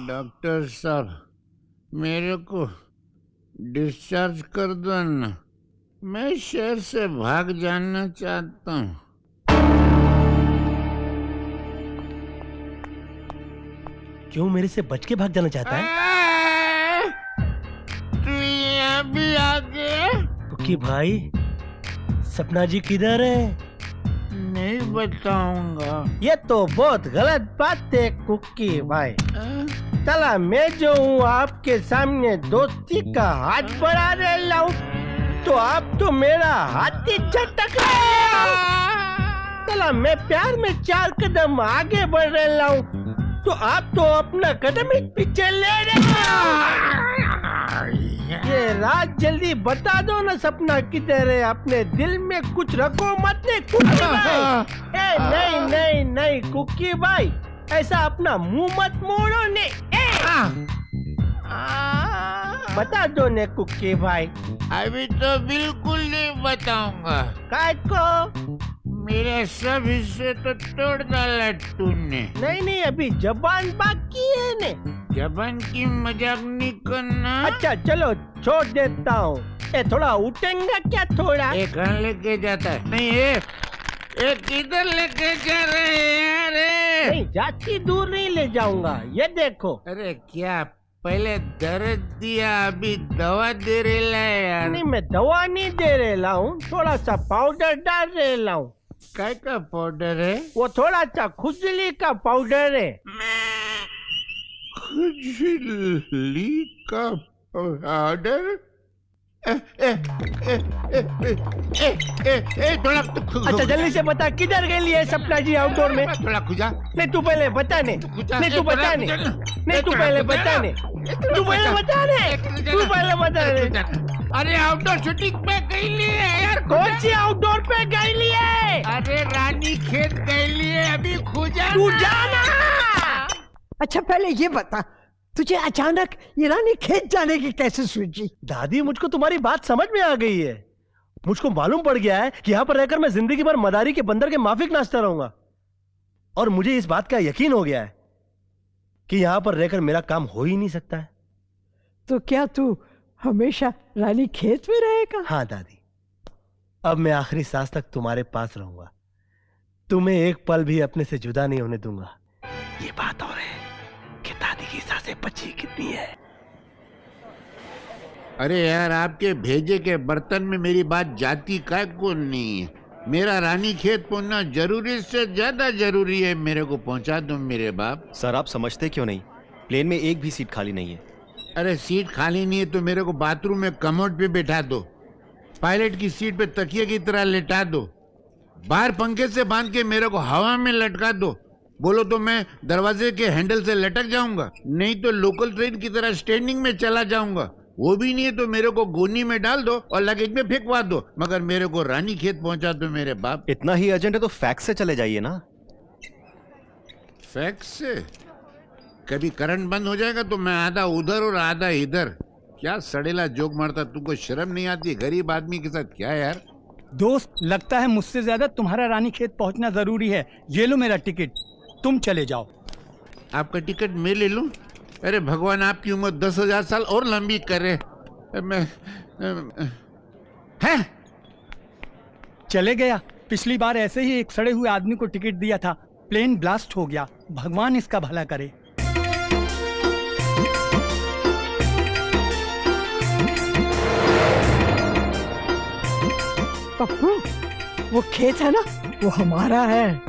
Doctor साहब, मेरे को डिस्चार्ज कर दो ना, मैं शहर से भाग जाना चाहता हूँ। क्यों, मेरे से बच के भाग जाना चाहता है? तू यहाँ भी आ गया? कुकी भाई, सपना जी किधर है? नहीं बताऊंगा। ये तो बहुत गलत बात है कुकी भाई। चला, मैं जो हूँ आपके सामने दोस्ती का हाथ बढ़ा रहा हूँ, तो आप तो मेरा हाथ ही झटक रहे हो। चला, मैं प्यार में 4 कदम आगे बढ़ रहा हूँ, तो आप तो अपना कदम ही पीछे ले रहे हो। ये रात जल्दी बता दो ना, सपना किधर है? अपने दिल में कुछ रखो मत ने कुकी भाई। नहीं नहीं नहीं कुकी भाई, ऐसा अपना मुंह मत मोड़ो ने। बता दो ने कुकी भाई। अभी तो बिल्कुल नहीं बताऊंगा। काय को? मेरे सब हिस्से तो तोड़ डाला तूने। नहीं नहीं, अभी जबान बाकी है ने। जबान की मजाक नहीं करना। अच्छा चलो, छोड़ देता हूँ। थोड़ा उठेंगे क्या? थोड़ा कहाँ लेके जाता है? नहीं ये किधर लेके जा रहे हैं? अरे नहीं, जाती दूर नहीं ले जाऊंगा, ये देखो। अरे क्या, पहले दर्द दिया, अभी दवा दे रहा है यार। नहीं, मैं दवा नहीं दे रहा हूँ, थोड़ा सा पाउडर डाल रहा हूँ। काय का पाउडर है? वो थोड़ा सा खुजली का पाउडर है। खुजली का पाउडर? थोड़ा अच्छा जल्दी से बता, किधर गई है सपना जी आउटडोर में? थोड़ा खुजा। नहीं तू पहले बता ने। नहीं तू बता ने। नहीं तू पहले बता ने। तू पहले बता ने। तू पहले बता ने। अरे आउटडोर शूटिंग पे गई है यार। कौन सी आउटडोर पे गई है? अरे रानी खेत गई है, अभी खुजा। तू जाना। अच्छा पहले ये बता, तुझे अचानक ये रानी खेत जाने की कैसे सूझी? दादी, मुझको तुम्हारी बात समझ में आ गई है। मुझको मालूम पड़ गया है कि यहाँ पर रहकर मैं जिंदगी भर मदारी के बंदर के माफिक नाचता रहूंगा, और मुझे इस बात का यकीन हो गया है कि यहाँ पर रहकर मेरा काम हो ही नहीं सकता है। तो क्या तू हमेशा रानी खेत में रहेगा? हाँ दादी, अब मैं आखिरी सांस तक तुम्हारे पास रहूंगा, तुम्हें एक पल भी अपने से जुदा नहीं होने दूंगा। ये बात और है कि दादी की सांसें बची कितनी है। अरे यार, आपके भेजे के बर्तन में मेरी बात जाती का को नहीं है। मेरा रानी खेत पहुंचना जरूरी से ज्यादा जरूरी है। मेरे को पहुंचा दो मेरे बाप। सर आप समझते क्यों नहीं, प्लेन में एक भी सीट खाली नहीं है। अरे सीट खाली नहीं है तो मेरे को बाथरूम में कमोड पे बैठा दो, पायलट की सीट पे तकिए की तरह लेटा दो, बाहर पंखे से बांध के मेरे को हवा में लटका दो। बोलो तो मैं दरवाजे के हैंडल से लटक जाऊंगा, नहीं तो लोकल ट्रेन की तरह स्टैंडिंग में चला जाऊंगा। वो भी नहीं है तो मेरे को गोनी में डाल दो और लगेज में फेंकवा दो, मगर मेरे को रानी खेत पहुंचा दो मेरे बाप। इतना ही अर्जेंट है तो फैक्स से चले जाइए ना। फैक्स से? कभी करंट बंद हो जाएगा तो मैं आधा उधर और आधा इधर। क्या सड़ेला जोक मारता, तुमको शर्म नहीं आती? गरीब आदमी के साथ क्या यार। दोस्त, लगता है मुझसे ज्यादा तुम्हारा रानी खेत पहुंचना जरूरी है। ये लो मेरा टिकट, तुम चले जाओ। आपका टिकट मैं ले लूं? अरे भगवान आपकी उम्र 10,000 साल और लंबी करे। मैं है चले गया। पिछली बार ऐसे ही एक सड़े हुए आदमी को टिकट दिया था, प्लेन ब्लास्ट हो गया। भगवान इसका भला करे। पप्पू, वो खेत है ना, वो हमारा है।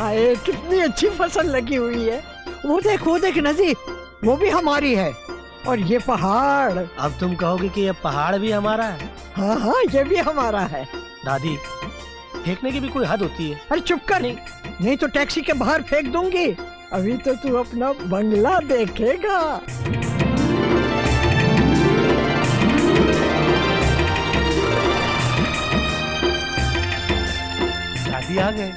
आए, कितनी अच्छी फसल लगी हुई है। वो देख नजी, वो भी हमारी है। और ये पहाड़। अब तुम कहोगे कि ये पहाड़ भी हमारा है? हाँ हाँ, ये भी हमारा है। दादी, फेंकने की भी कोई हद होती है। अरे चुप कर, नहीं तो टैक्सी के बाहर फेंक दूंगी। अभी तो तू अपना बंगला देखेगा। दादी आ गए।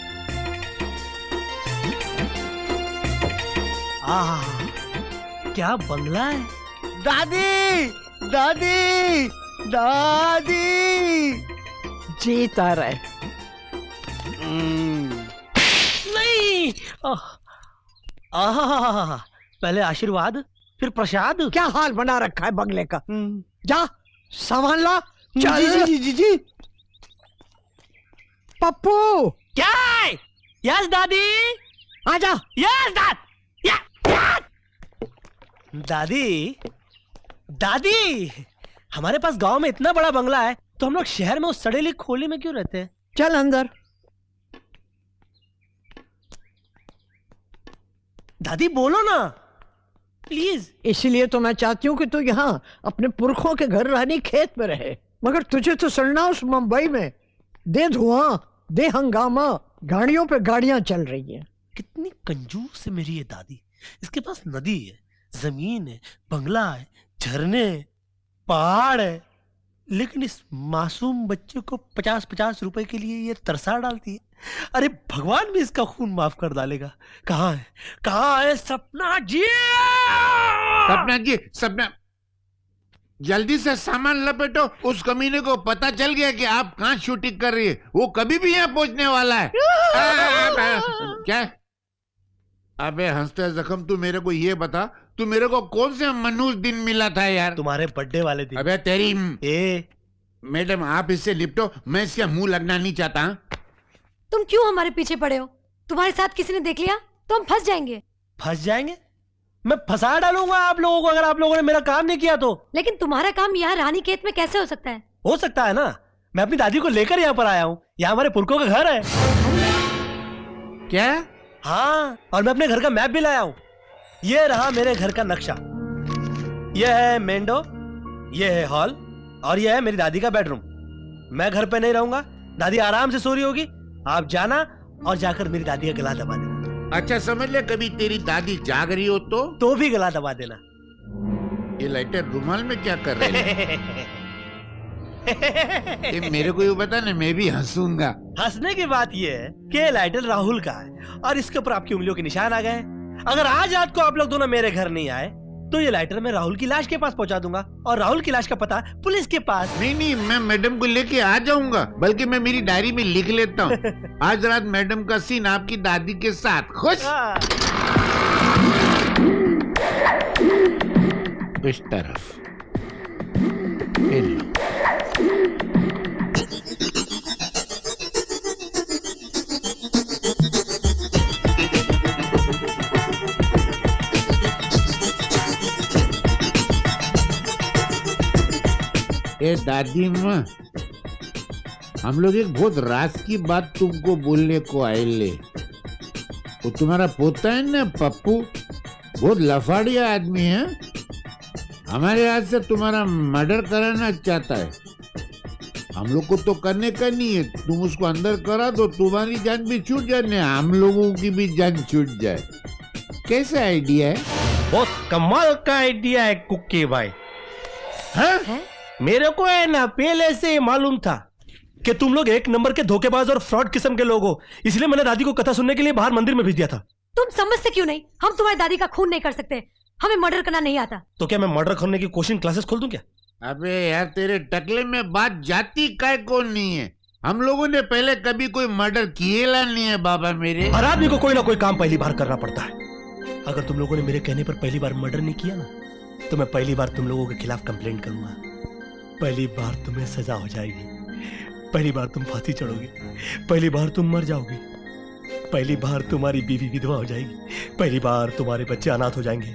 क्या बंगला है। दादी दादी दादी। जीता रहे। नहीं, आहा, पहले आशीर्वाद फिर प्रसाद। क्या हाल बना रखा है बंगले का। हम्म। जा सामान ला। जी चल जी जी जी। पप्पू क्या? यस दादी। आजा। यस दादी। दादी, हमारे पास गांव में इतना बड़ा बंगला है, तो हम लोग शहर में उस सड़ेली खोली में क्यों रहते हैं? चल अंदर। दादी बोलो ना प्लीज। इसलिए तो मैं चाहती हूँ कि तू यहाँ अपने पुरखों के घर रानी खेत में रहे, मगर तुझे तो सड़ना उस मुंबई में। दे धुआं, दे हंगामा, गाड़ियों पे गाड़ियां चल रही हैं। कितनी कंजूस है मेरी ये दादी। इसके पास नदी है, जमीन है, बंगला है, झरने है, पहाड़ है, लेकिन इस मासूम बच्चे को 50-50 रुपए के लिए ये तरसा डालती है। अरे भगवान भी इसका खून माफ कर डालेगा। कहाँ है सपना जी? सपना जी, सपना, जल्दी से सामान लपेटो। उस कमीने को पता चल गया कि आप कहाँ शूटिंग कर रही है। वो कभी भी यहाँ पहुंचने वाला है। क्या? अबे हंसते जख्म, तू मेरे को ये बता, तू मेरे को कौन से मनुष्य दिन मिला था यार? तुम्हारे बर्थडे वाले दिन। अबे तेरी ए मैडम, आप इससे लिपटो, मैं इसका मुंह लगना नहीं चाहता। तुम क्यों हमारे पीछे पड़े हो? तुम्हारे साथ किसी ने देख लिया तो हम फंस जाएंगे। फंस जाएंगे? मैं फंसा डालूंगा आप लोगों को अगर आप लोगों ने मेरा काम नहीं किया तो। लेकिन तुम्हारा काम यहाँ रानी खेत में कैसे हो सकता है? हो सकता है ना, मैं अपनी दादी को लेकर यहाँ पर आया हूँ। यहाँ हमारे पुरखों का घर है। क्या? हाँ, और मैं अपने घर का मैप भी लाया हूँ। ये रहा मेरे घर का नक्शा। ये है मेन डोर, ये है हॉल, और ये है मेरी दादी का बेडरूम। मैं घर पे नहीं रहूंगा, दादी आराम से सो रही होगी। आप जाना और जाकर मेरी दादी का गला दबा देना। अच्छा समझ ले, कभी तेरी दादी जाग रही हो तो भी गला दबा देना। ये लाइटर रुमाल में क्या कर रहे हैं? ये मेरे को ये बता ना, मैं भी हंसूंगा। हंसने की बात ये है कि ये लाइटर राहुल का है और इसके ऊपर आपकी उंगलियों के निशान आ गए। अगर आज रात को आप लोग दोनों मेरे घर नहीं आए तो ये लाइटर मैं राहुल की लाश के पास पहुंचा दूंगा, और राहुल की लाश का पता पुलिस के पास। नहीं, मैं मैडम को लेके आ जाऊंगा, बल्कि मैं मेरी डायरी में लिख लेता हूँ। आज रात मैडम का सीन आपकी दादी के साथ। खुश? हाँ। इस तरफ। ये लो। ए दादी माँ, हम लोग एक बहुत राज की बात तुमको बोलने को आए ले। वो तुम्हारा पोता है ना पप्पू, बहुत लफाड़िया आदमी है। हमारे हाथ से तुम्हारा मर्डर कराना चाहता है। हम लोग को तो करने का नहीं है, तुम उसको अंदर करा दो, तुम्हारी जान भी छूट जाए, हम लोगों की भी जान छूट जाए। कैसा आइडिया है? बहुत कमाल का आइडिया है कुक्की भाई। है? मेरे को है ना पहले से ही मालूम था कि तुम लोग एक नंबर के धोखेबाज और फ्रॉड किस्म के लोग हो, इसलिए मैंने दादी को कथा सुनने के लिए बाहर मंदिर में भेज दिया था। तुम समझते क्यों नहीं? हम तुम्हारी दादी का खून नहीं कर सकते, हमें मर्डर करना नहीं आता। तो क्या मैं मर्डर करने की कोचिंग क्लासेस खोल दूं क्या? अबे यार, तेरे टकले में बात जाती काय को नहीं है। हम लोगों ने पहले कभी कोई मर्डर किएला नहीं है बाबा मेरे। हर आदमी को कोई ना कोई काम पहली बार करना पड़ता है। अगर तुम लोगों ने मेरे कहने पर पहली बार मर्डर नहीं किया ना, तो मैं पहली बार तुम लोगों के खिलाफ कंप्लेंट करूंगा। पहली बार तुम्हें सजा हो जाएगी, पहली बार तुम फांसी चढ़ोगे, पहली बार तुम मर जाओगे, पहली बार तुम्हारी बीवी विधवा हो जाएगी, पहली बार तुम्हारे बच्चे अनाथ हो जाएंगे,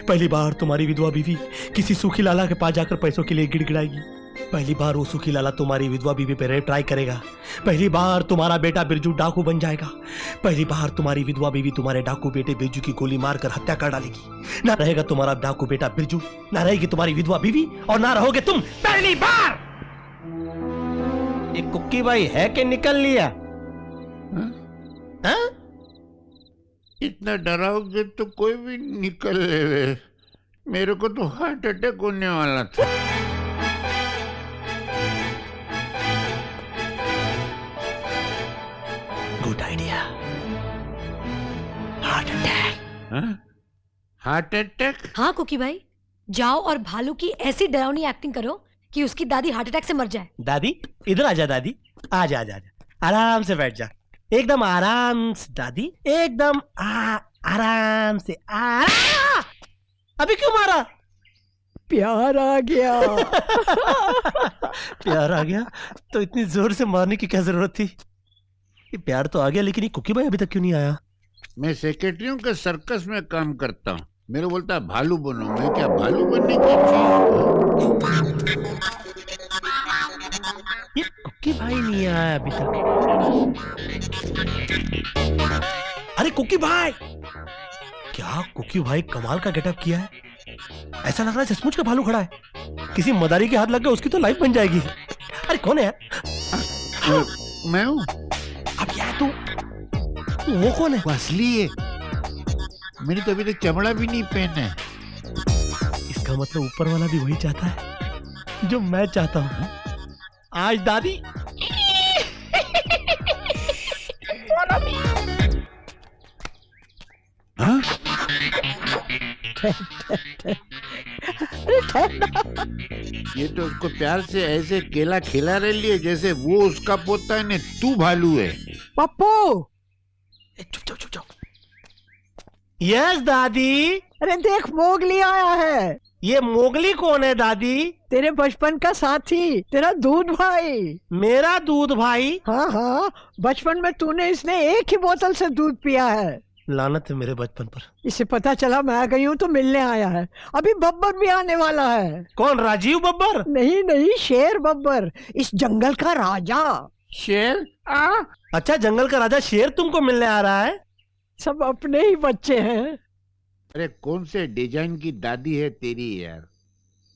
पहली बार तुम्हारी विधवा बीवी किसी सूखी लाला के पास जाकर पैसों के लिए गिड़गिड़ाएगी, पहली बार वो सूखी लाला तुम्हारी विधवा बीवी पे रेप ट्राई करेगा, पहली बार तुम्हारा बेटा बिरजू डाकू बन जाएगा, पहली बार तुम्हारी विधवा बीवी तुम्हारे डाकू बेटे बिरजू की गोली मारकर हत्या कर डालेगी। ना रहेगा तुम्हारा डाकू बेटा बिरजू, ना रहेगी तुम्हारी विधवा बीवी, और ना रहोगे तुम पहली बार। एक कुक्की भाई है कि निकल लिया? हाँ? इतना डराओगे तो कोई भी निकल ले। मेरे को तो हार्ट अटैक होने वाला था। Good idea. Heart attack. Heart attack? हाँ कुकी भाई, जाओ और भालू की ऐसी डरावनी एक्टिंग करो कि उसकी दादी हार्ट अटैक से मर जाए। दादी इधर आजा, दादी आजा आजा आजा, आराम से बैठ जा, एकदम आराम से दादी, एकदम आराम आराम से अभी क्यों मारा? प्यार आ गया। प्यार आ गया तो इतनी जोर से मारने की क्या जरूरत थी? ये प्यार तो आ गया, लेकिन ये कुकी भाई अभी तक क्यों नहीं आया? मैं सेक्रेटरियों के सर्कस में काम करता हूँ, मेरे बोलता है भालू बनो, मैं क्या भालू बनने की चीज? ये कुकी भाई नहीं आया अभी तक। अरे कुकी भाई, क्या कुकी भाई कमाल का गेटअप किया है। ऐसा लग रहा है सचमुच का भालू खड़ा है। किसी मदारी के हाथ लग गया उसकी तो लाइफ बन जाएगी। अरे कौन है? मैं हूँ। अब यार तू, वो कौन है? वो असली है, मैंने तो अभी तक चमड़ा भी नहीं पहना है। इसका मतलब ऊपर वाला भी वही चाहता है जो मैं चाहता हूँ। आज दादी हाँ? ये तो उसको प्यार से ऐसे केला खिला रही है जैसे वो उसका पोता है ने तू भालू है। पप्पू, चुप चुप चुप चुप। यस दादी। अरे देख मोगली आया है। ये मोगली कौन है दादी? तेरे बचपन का साथी, तेरा दूध भाई। मेरा दूध भाई? हाँ हाँ, बचपन में तूने इसने एक ही बोतल से दूध पिया है। लानत है मेरे बचपन पर। इसे पता चला मैं आ गई हूँ तो मिलने आया है। अभी बब्बर भी आने वाला है। कौन, राजीव बब्बर? नहीं नहीं, शेर बब्बर, इस जंगल का राजा। शेर? अच्छा, जंगल का राजा शेर तुमको मिलने आ रहा है? सब अपने ही बच्चे हैं। अरे कौन से डिजाइन की दादी है तेरी यार।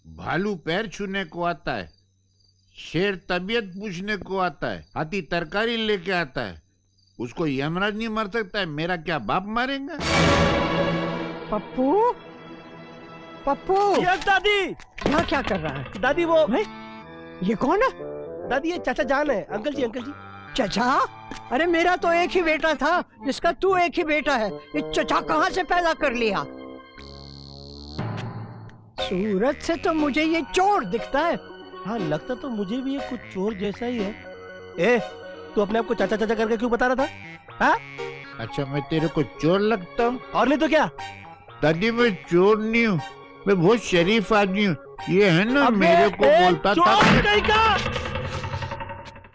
भालू पैर छूने को आता है, शेर तबीयत पूछने को आता है, हाथी तरकारी लेके आता है। उसको यमराज नहीं मार सकता है, मेरा क्या बाप मारेगा? पप्पू, पप्पू, यस दादी। यहाँ क्या कर रहा है? दादी वो है? ये कौन है? दादी ये चाचा जान है। अंकल जी, अंकल जी। चचा? अरे मेरा तो एक ही बेटा था, जिसका तू एक ही बेटा है। ये चचा कहाँ से पैदा कर लिया? सूरत से तो मुझे ये चोर दिखता है। हाँ, लगता तो मुझे भी ये कुछ चोर जैसा ही है। ए, तू अपने आप को चाचा चाचा करके क्यों बता रहा था? हाँ? अच्छा, मैं तेरे को चोर लगता हूँ? और नहीं तो क्या? दादी मैं चोर नहीं हूँ, मैं बहुत शरीफ आदमी हूँ। ये है ना, मेरे को बोलता था। चोर कहीं का?